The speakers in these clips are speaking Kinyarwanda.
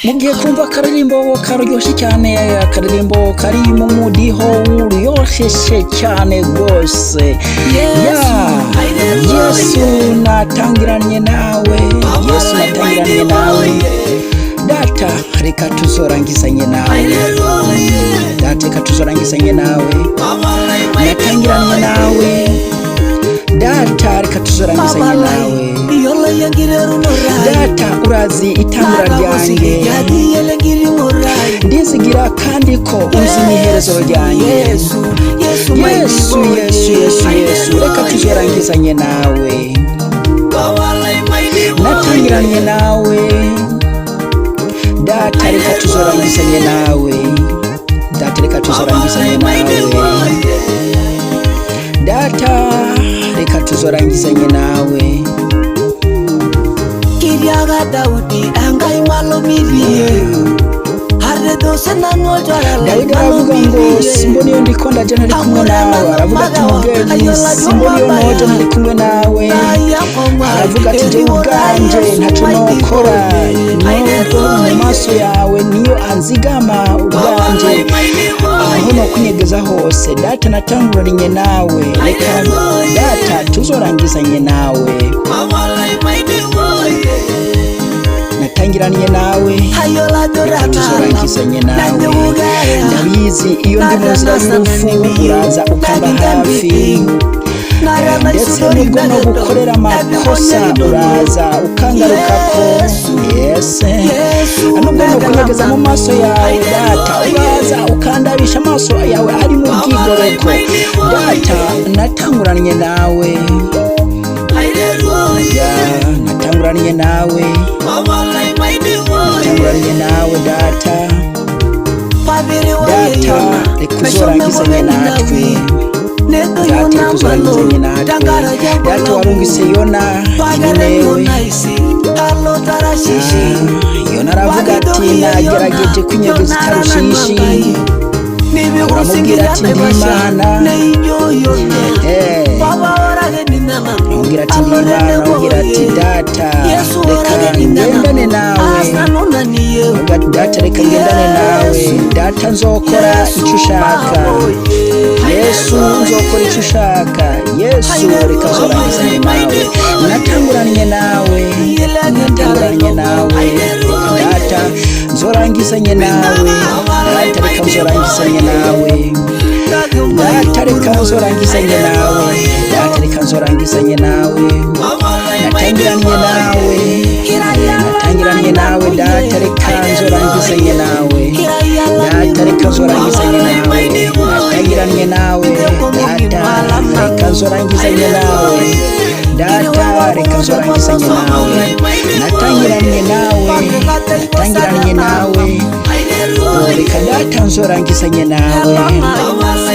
mugiye kumva akaririmbo karyoshye cyane, akaririmbo kari mu mudiho uryoshye cyane rwose. Yesu natangiranye nawe, Yesu natangiranye nawe data, reka tuzorangizanye nawe data, reka tuzorangizanye nawe, natangiranye nawe data, reka tuzorangizanye nawe data, urazi itangura ryanjye, ndizigira kandi ko uzi n'iherezo ryanjye. Yesu reka tuzorangizanye nawe, natangiranye nawe data, reka tuzorangizanye nawe data, reka tuzorangizanye nawe data, reka tuzorangizanye nawe. Kiriaga Daudi angai malomiriye Dawidi aravuga ngo simboni yo ndiko ndaje ntari kumwe nawe, aravuga ati mugeni simboni yo noje ntari kumwe nawe, aravuga ati jewe ubwanje ntaco nokora, nubwo mu maso yawe niyo anzigama ubwanje, aho no kunyegeza hose data, natanguranye nawe, reka data tuzorangizanye nawe, natangiranye nawe, reka tuzorangizanye nawe. Ndabizi iyo ndi mu nzira y'urupfu uraza ukamba hafi, ndetse nubwo no gukorera amakosa uraza ukangarukako. Nubwo no kunyegeza mu maso yawe data, uraza ukandabisha amaso yawe ari mu bwigoreko data, natanguranye nawe, natanguranye nawe, natanguranye nawe data, data reka uzorangizanye natwe data, reka uzorangizanye natwe data, warungise Yona Ninewe, Yona aravuga ati nagerageje kwinyegeza i Tarushishi, uramubwira ati ndi Imana, uramubwira ati ndi Imana, uramubwira ati data reka ngendane nawe data, reka ngendane nawe data, nzokora icyo ushaka Yesu, nzokora icyo ushaka Yesu, reka nzorangizanye nawe, natanguranye nawe, natanguranye nawe data, nzorangizanye nawe data, reka nzorangizanye nawe data, reka nzorangizanye nawe data, reka nzorangizanye nawe, natangiranye nawe, natangiranye nawe data, reka nzorangizanye nawe data, reka nzorangizanye nawe, natangiranye nawe data, reka nzorangizanye nawe data, reka nzorangizanye nawe, natangiranye nawe, natangiranye nawe, reka data nzorangizanye nawe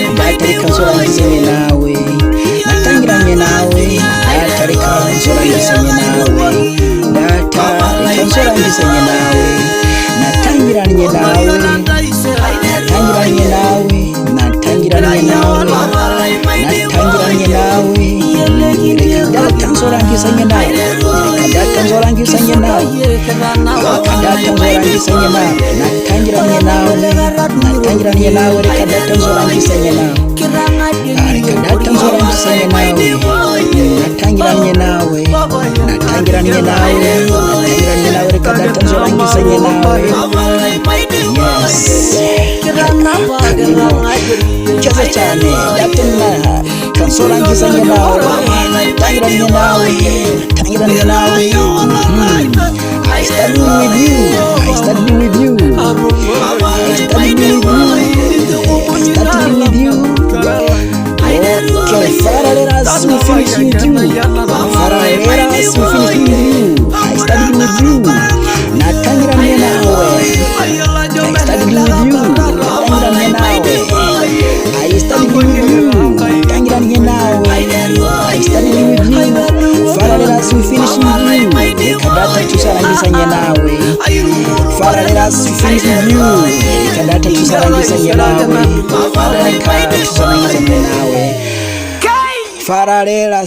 data, reka nzorangizanye nawe, natangiranye nawe data, reka nzorangizanye nawe data, reka nzorangizanye nawe, natangiranye nawe, natangiranye nawe, natangiranye nawe, natangiranye nawe, reka data nzorangizanye nawe, reka data nzorangizanye nawe, reka data nzorangizanye nawe, natangiranye nawe, natangiranye nawe, reka data nzorangizanye nawe, reka data nzorangizanye nawe, natangiranye nawe, natangiranye nawe, natangiranye nawe, reka data nzorangizanye nawe. Karimo cyaza cyane data, reka nzorangizanye nawe, natangiranye nawe, natangiranye nawe, I stand with you, I stand with you, I stand with you, okay, Father, let us finish with you, Father, let us finish with you, I stand with you, natangiranye nawe, I stand with you, natangiranye nawe, I stand with you, natangiranye nawe, I stand with you, Father, let us finish with you, reka data tuzarangizanye nawe, Father, let us finish with you, reka data tuzarangizanye nawe, Father, reka tuzarangizanye nawe, Father, let us